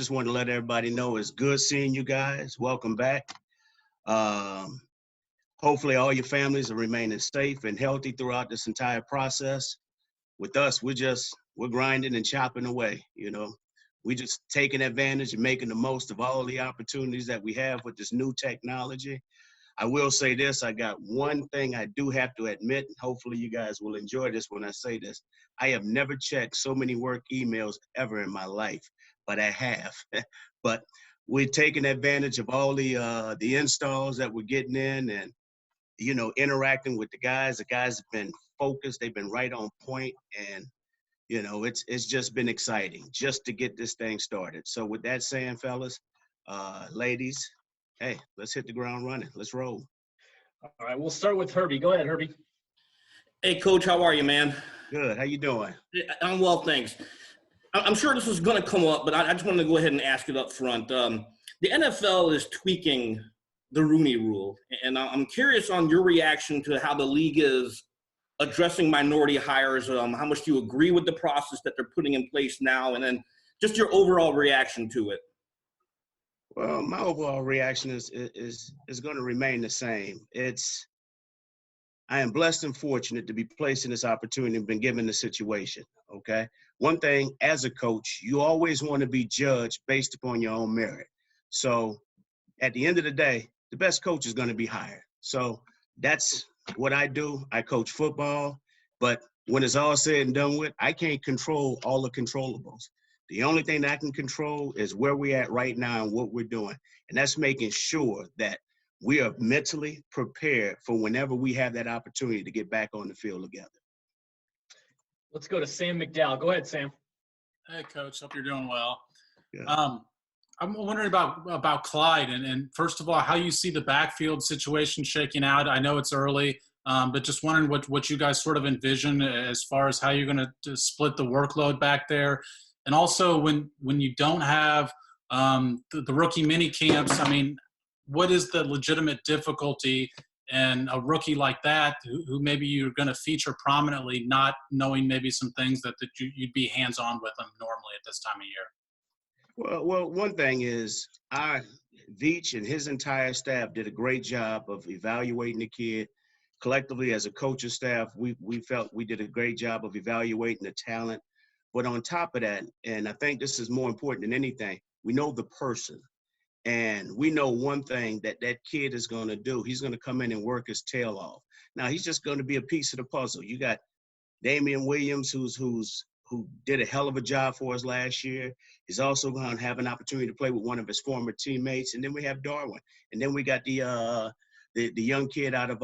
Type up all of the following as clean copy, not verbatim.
just want to let everybody know it's good seeing you guys. Welcome back. Um, Hopefully all your families are remaining safe and healthy throughout this entire process. With us, we're grinding and chopping away, you know. We just taking advantage and making the most of all the opportunities that we have with this new technology. I will say this, I got one thing I do have to admit, and hopefully you guys will enjoy this when I say this. I have never checked so many work emails ever in my life, but I have. But we're taking advantage of all the installs that we're getting in and, you know, interacting with the guys. The guys have been focused, they've been right on point, and you know, it's just been exciting just to get this thing started. So with that saying, fellas, ladies, hey, let's hit the ground running. Let's roll. All right, we'll start with Herbie. Go ahead, Herbie. Hey, Coach, how are you, man? Good. How you doing? I'm well, thanks. I'm sure this was going to come up, but I just wanted to go ahead and ask it up front. The NFL is tweaking the Rooney rule, and I'm curious on your reaction to how the league is addressing minority hires. How much do you agree with the process that they're putting in place now, and then just your overall reaction to it? Well, my overall reaction is going to remain the same. I am blessed and fortunate to be placed in this opportunity and been given the situation, okay? One thing, as a coach, you always want to be judged based upon your own merit. So at the end of the day, the best coach is going to be hired. So that's what I do. I coach football, but when it's all said and done with, I can't control all the controllables. The only thing that I can control is where we're at right now and what we're doing. And that's making sure that we are mentally prepared for whenever we have that opportunity to get back on the field together. Let's go to Sam McDowell. Go ahead, Sam. Hey, Coach. Hope you're doing well. Yeah. I'm wondering about Clyde, and first of all, how you see the backfield situation shaking out. I know it's early, but just wondering what you guys sort of envision as far as how you're going to split the workload back there. And also when you don't have the rookie mini camps, I mean, what is the legitimate difficulty in a rookie like that who maybe you're going to feature prominently, not knowing maybe some things that you'd be hands-on with them normally at this time of year? Well, one thing is Veach and his entire staff did a great job of evaluating the kid. Collectively, as a coaching staff, we felt we did a great job of evaluating the talent. But on top of that, and I think this is more important than anything, we know the person. And we know one thing that kid is going to do. He's going to come in and work his tail off. Now, he's just going to be a piece of the puzzle. You got Damian Williams, who did a hell of a job for us last year. He's also going to have an opportunity to play with one of his former teammates. And then we have Darwin. And then we got the young kid out of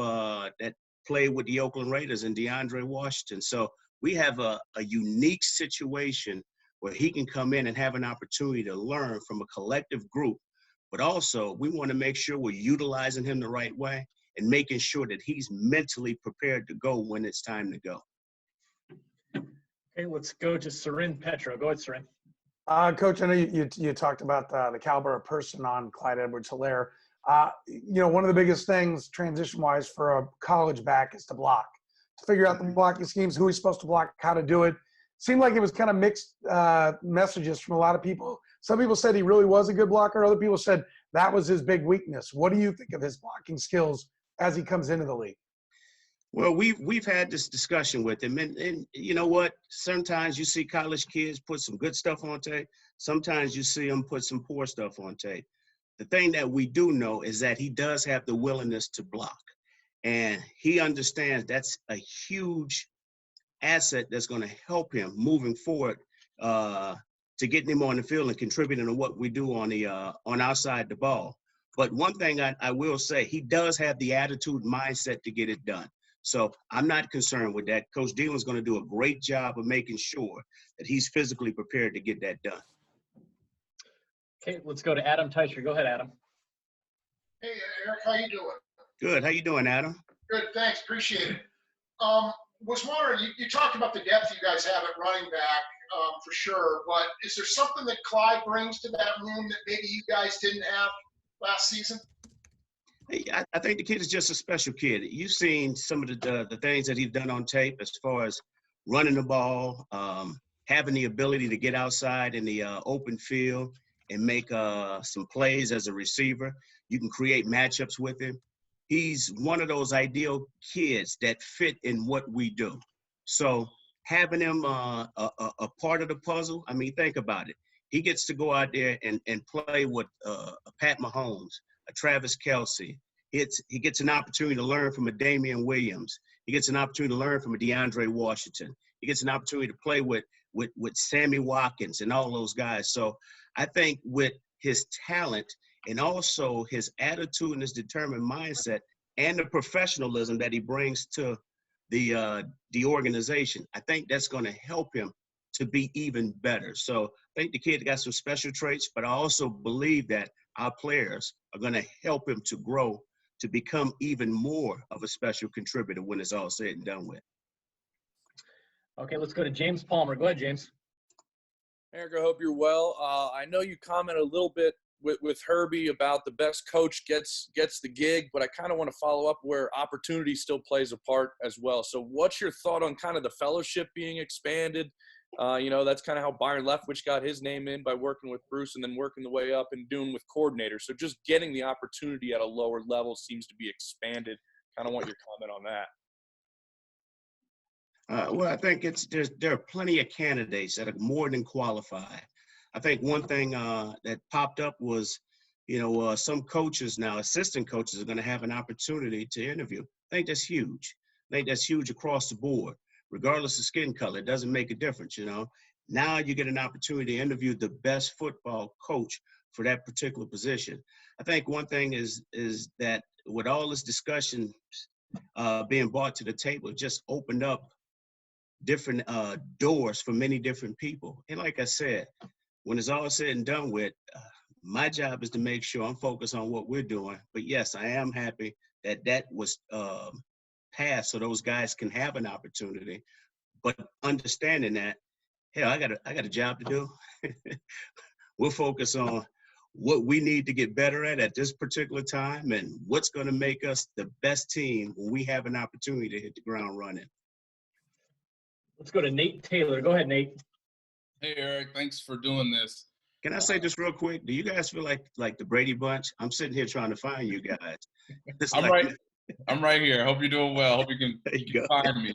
that played with the Oakland Raiders and DeAndre Washington. So we have a unique situation where he can come in and have an opportunity to learn from a collective group. But also, we want to make sure we're utilizing him the right way and making sure that he's mentally prepared to go when it's time to go. Okay, let's go to Sarin Petra. Go ahead, Sarin. Coach, I know you talked about the caliber of person on Clyde Edwards-Helaire. One of the biggest things transition-wise for a college back is to block, to figure out the blocking schemes, who he's supposed to block, how to do it. Seemed like it was kind of mixed messages from a lot of people. Some people said he really was a good blocker. Other people said that was his big weakness. What do you think of his blocking skills as he comes into the league? Well, we've had this discussion with him, and you know what? Sometimes you see college kids put some good stuff on tape. Sometimes you see them put some poor stuff on tape. The thing that we do know is that he does have the willingness to block, and he understands that's a huge asset that's going to help him moving forward to getting him on the field and contributing to what we do on our side of the ball. But one thing I will say, he does have the attitude, mindset to get it done. So I'm not concerned with that. Coach Dillon's going to do a great job of making sure that he's physically prepared to get that done. Okay, let's go to Adam Teicher. Go ahead, Adam. Hey, Eric, how you doing? Good. How you doing, Adam? Good, thanks. Appreciate it. Was wondering, you talked about the depth you guys have at running back for sure, but is there something that Clyde brings to that room that maybe you guys didn't have last season? Hey, I think the kid is just a special kid. You've seen some of the things that he's done on tape as far as running the ball, having the ability to get outside in the open field, and make some plays as a receiver. You can create matchups with him. He's one of those ideal kids that fit in what we do. So having him a part of the puzzle, I mean, think about it. He gets to go out there and play with a Pat Mahomes, a Travis Kelce. He gets an opportunity to learn from a Damian Williams. He gets an opportunity to learn from a DeAndre Washington. He gets an opportunity to play with Sammy Watkins and all those guys. So I think with his talent and also his attitude and his determined mindset and the professionalism that he brings to the organization, I think that's going to help him to be even better. So I think the kid got some special traits, but I also believe that our players are going to help him to grow to become even more of a special contributor when it's all said and done with. Okay, let's go to James Palmer. Go ahead, James. Eric, I hope you're well. I know you commented a little bit with Herbie about the best coach gets the gig, but I kind of want to follow up where opportunity still plays a part as well. So what's your thought on kind of the fellowship being expanded? That's kind of how Byron Leftwich got his name in by working with Bruce and then working the way up and doing with coordinators. So just getting the opportunity at a lower level seems to be expanded. Kind of want your comment on that. Well, I think there are plenty of candidates that are more than qualified. I think one thing that popped up was, some coaches now, assistant coaches, are going to have an opportunity to interview. I think that's huge. I think that's huge across the board, regardless of skin color. It doesn't make a difference, Now you get an opportunity to interview the best football coach for that particular position. I think one thing is that with all this discussion being brought to the table, it just opened up different doors for many different people. And like I said, when it's all said and done with, my job is to make sure I'm focused on what we're doing. But yes, I am happy that was passed so those guys can have an opportunity. But understanding that, hell, I got a job to do. We'll focus on what we need to get better at this particular time and what's going to make us the best team when we have an opportunity to hit the ground running. Let's go to Nate Taylor. Go ahead, Nate. Hey, Eric. Thanks for doing this. Can I say this real quick? Do you guys feel like the Brady Bunch? I'm sitting here trying to find you guys. I'm right here. I hope you're doing well. Hope you can find me.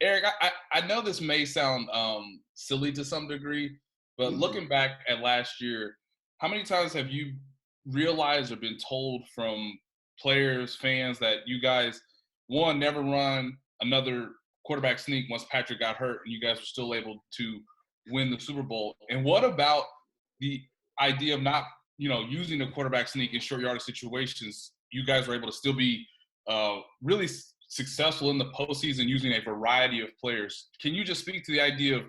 Eric, I know this may sound silly to some degree, but looking back at last year, how many times have you realized or been told from players, fans that you guys, one, never run another quarterback sneak once Patrick got hurt and you guys were still able to win the Super Bowl? And what about the idea of not, using a quarterback sneak in short yardage situations? You guys were able to still be really successful in the postseason using a variety of players. Can you just speak to the idea of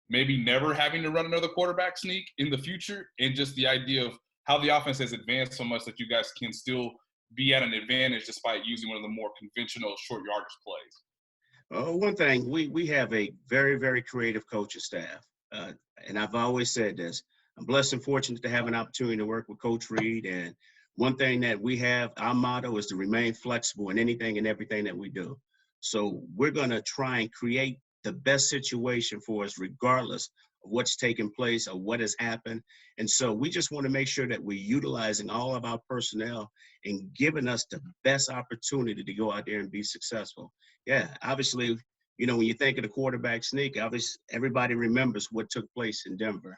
maybe never having to run another quarterback sneak in the future, and just the idea of how the offense has advanced so much that you guys can still be at an advantage despite using one of the more conventional short yardage plays? One thing, we have a very, very creative coaching staff. And I've always said this. I'm blessed and fortunate to have an opportunity to work with Coach Reed. And one thing that we have, our motto is to remain flexible in anything and everything that we do. So we're going to try and create the best situation for us regardless of what's taking place or what has happened. And so we just want to make sure that we're utilizing all of our personnel and giving us the best opportunity to go out there and be successful. Yeah, obviously, when you think of the quarterback sneak, obviously everybody remembers what took place in Denver.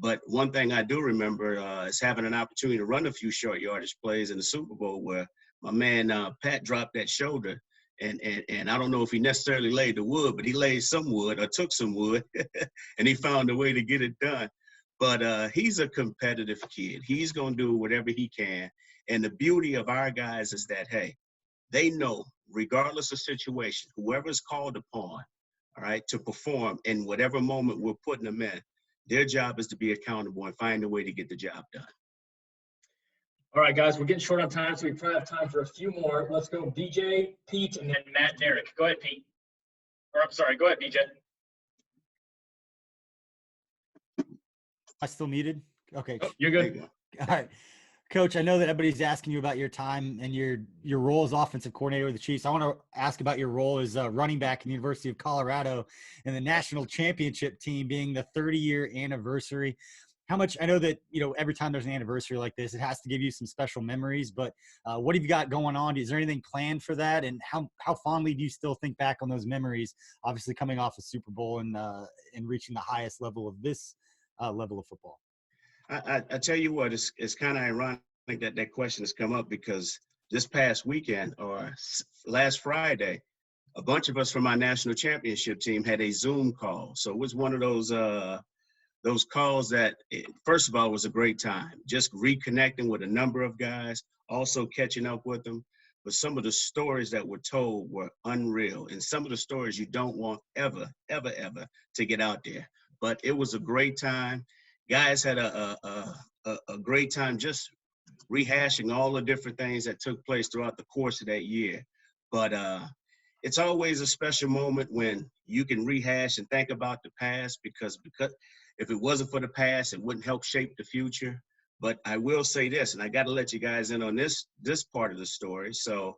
But one thing I do remember is having an opportunity to run a few short yardage plays in the Super Bowl where my man Pat dropped that shoulder. And I don't know if he necessarily laid the wood, but he laid some wood or took some wood, and he found a way to get it done. But he's a competitive kid. He's going to do whatever he can. And the beauty of our guys is that, hey, they know, regardless of situation, whoever is called upon, all right, to perform in whatever moment we're putting them in, their job is to be accountable and find a way to get the job done. All right, guys, we're getting short on time, so we probably have time for a few more. Let's go BJ, Pete, and then Matt, Derek. Go ahead, Pete. Or I'm sorry, go ahead, BJ. I still muted? Okay. Oh, you're good. All right. Coach, I know that everybody's asking you about your time and your role as offensive coordinator with the Chiefs. I want to ask about your role as running back in the University of Colorado and the national championship team being the 30-year anniversary. How much, I know that, every time there's an anniversary like this, it has to give you some special memories, but what have you got going on? Is there anything planned for that? And how fondly do you still think back on those memories, obviously coming off a Super Bowl and reaching the highest level of this level of football? I tell you what, it's kind of ironic that question has come up because this past weekend or last Friday, a bunch of us from our national championship team had a Zoom call. So it was one of those calls that, first of all, was a great time. Just reconnecting with a number of guys, also catching up with them. But some of the stories that were told were unreal. And some of the stories you don't want ever to get out there. But it was a great time. Guys had a great time just rehashing all the different things that took place throughout the course of that year. But it's always a special moment when you can rehash and think about the past because if it wasn't for the past, it wouldn't help shape the future. But I will say this, and I got to let you guys in on this part of the story. So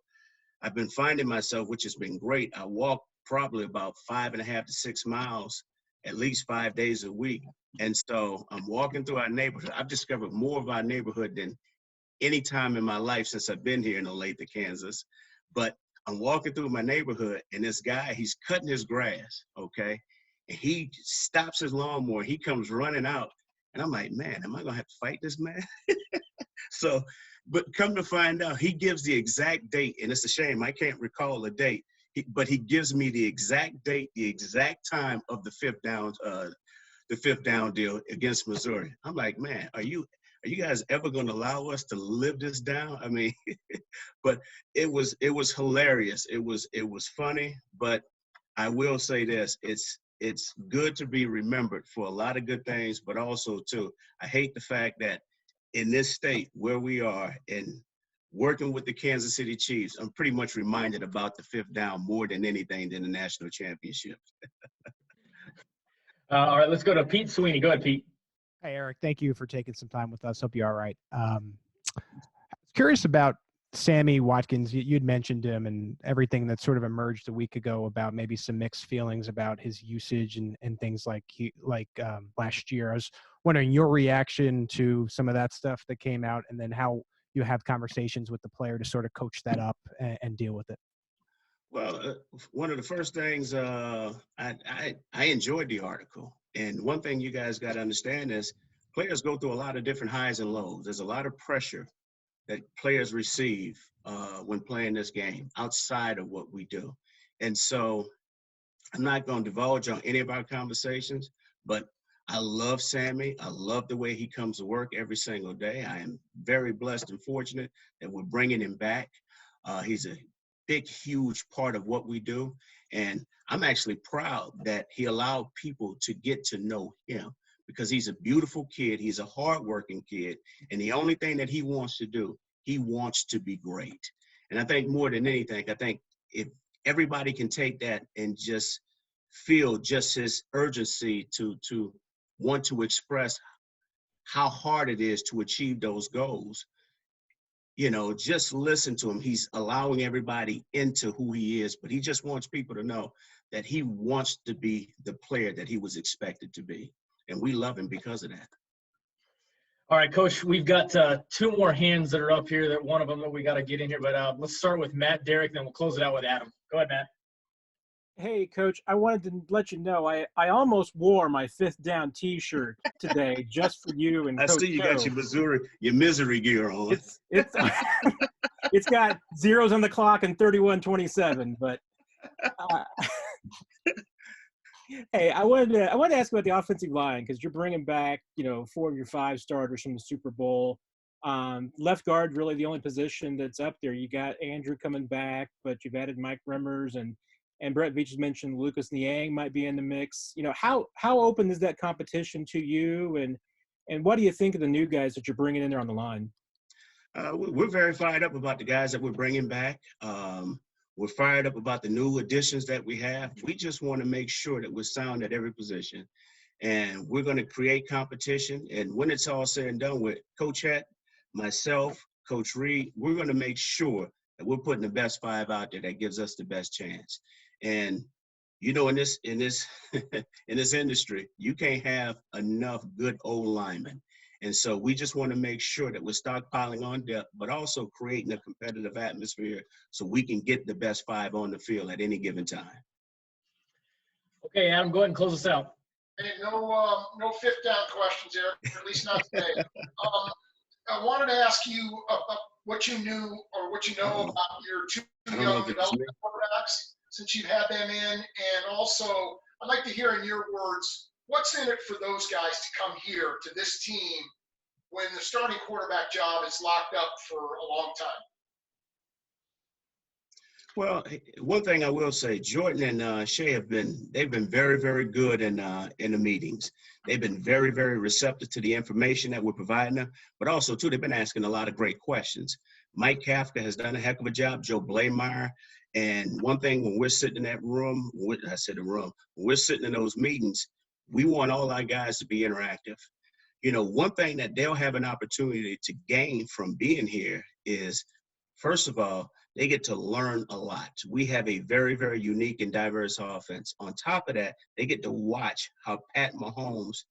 I've been finding myself, which has been great. I walk probably about 5.5 to 6 miles at least 5 days a week. And so I'm walking through our neighborhood. I've discovered more of our neighborhood than any time in my life since I've been here in Olathe, Kansas. But I'm walking through my neighborhood, and this guy, he's cutting his grass, okay? And he stops his lawnmower. He comes running out. And I'm like, man, am I going to have to fight this man? So, but come to find out, he gives the exact date, and it's a shame. I can't recall the date. But he gives me the exact date, the exact time of the fifth down deal against Missouri. I'm like, man, are you guys ever going to allow us to live this down? I mean, but it was hilarious. It was funny, but I will say this, it's good to be remembered for a lot of good things, but also too, I hate the fact that in this state where we are and working with the Kansas City Chiefs, I'm pretty much reminded about the fifth down more than anything than the national championship. All right, let's go to Pete Sweeney. Go ahead, Pete. Hey, Eric, thank you for taking some time with us. Hope you're all right. Curious about Sammy Watkins. You'd mentioned him and everything that sort of emerged a week ago about maybe some mixed feelings about his usage and things like last year. I was wondering your reaction to some of that stuff that came out and then how you have conversations with the player to sort of coach that up and deal with it. Well, one of the first things I enjoyed the article. And one thing you guys got to understand is players go through a lot of different highs and lows. There's a lot of pressure that players receive when playing this game outside of what we do. And so I'm not going to divulge on any of our conversations, but I love Sammy. I love the way he comes to work every single day. I am very blessed and fortunate that we're bringing him back. He's a big, huge part of what we do. And I'm actually proud that he allowed people to get to know him because he's a beautiful kid. He's a hardworking kid. And the only thing that he wants to do, he wants to be great. And I think more than anything, I think if everybody can take that and just feel just his urgency to want to express how hard it is to achieve those goals, just listen to him. He's allowing everybody into who he is, but he just wants people to know that he wants to be the player that he was expected to be. And we love him because of that. All right, Coach, we've got two more hands that are up here, that one of them that we got to get in here, but let's start with Matt, Derek, then we'll close it out with Adam. Go ahead, Matt. Hey, Coach, I wanted to let you know I almost wore my fifth down T-shirt today just for you and I Coach see you Joe. got your misery gear on. It's it's got zeros on the clock and 31:27, but hey, I wanted to ask about the offensive line because you're bringing back 4 of your 5 starters from the Super Bowl. Left guard really the only position that's up there. You got Andrew coming back, but you've added Mike Remmers and Brett Veach has mentioned Lucas Niang might be in the mix. How open is that competition to you, and what do you think of the new guys that you're bringing in there on the line? We're very fired up about the guys that we're bringing back. We're fired up about the new additions that we have. We just want to make sure that we're sound at every position, and we're going to create competition. And when it's all said and done with, Coach had myself, Coach Reed, we're going to make sure that we're putting the best 5 out there that gives us the best chance. And you know, in this in this industry, you can't have enough good old linemen. And so we just want to make sure that we're stockpiling on depth, but also creating a competitive atmosphere so we can get the best 5 on the field at any given time. Okay, Adam, go ahead and close us out. Hey, no fifth down questions, Eric, at least not today. I wanted to ask you about what you knew or what you know about your 2 young development quarterbacks since you've had them in. And also, I'd like to hear in your words, what's in it for those guys to come here to this team when the starting quarterback job is locked up for a long time? Well, one thing I will say, Jordan and Shea they've been very, very good in the meetings. They've been very, very receptive to the information that we're providing them, but also, too, they've been asking a lot of great questions. Mike Kafka has done a heck of a job, Joe Blameyer. And one thing, when we're sitting in that room, when we're sitting in those meetings, we want all our guys to be interactive. You know, one thing that they'll have an opportunity to gain from being here is, first of all, they get to learn a lot. We have a very, very unique and diverse offense. On top of that, they get to watch how Pat Mahomes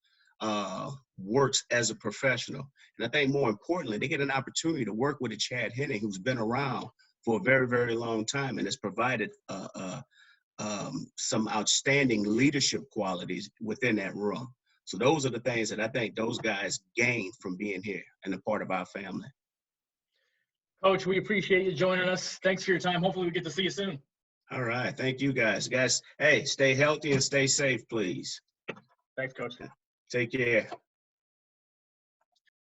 works as a professional. And I think more importantly, they get an opportunity to work with a Chad Henne who's been around for a very, very long time and has provided some outstanding leadership qualities within that room. So those are the things that I think those guys gain from being here and a part of our family. Coach, we appreciate you joining us. Thanks for your time. Hopefully we get to see you soon. All right. Thank you, guys. Guys, hey, stay healthy and stay safe, please. Thanks, Coach. Take care.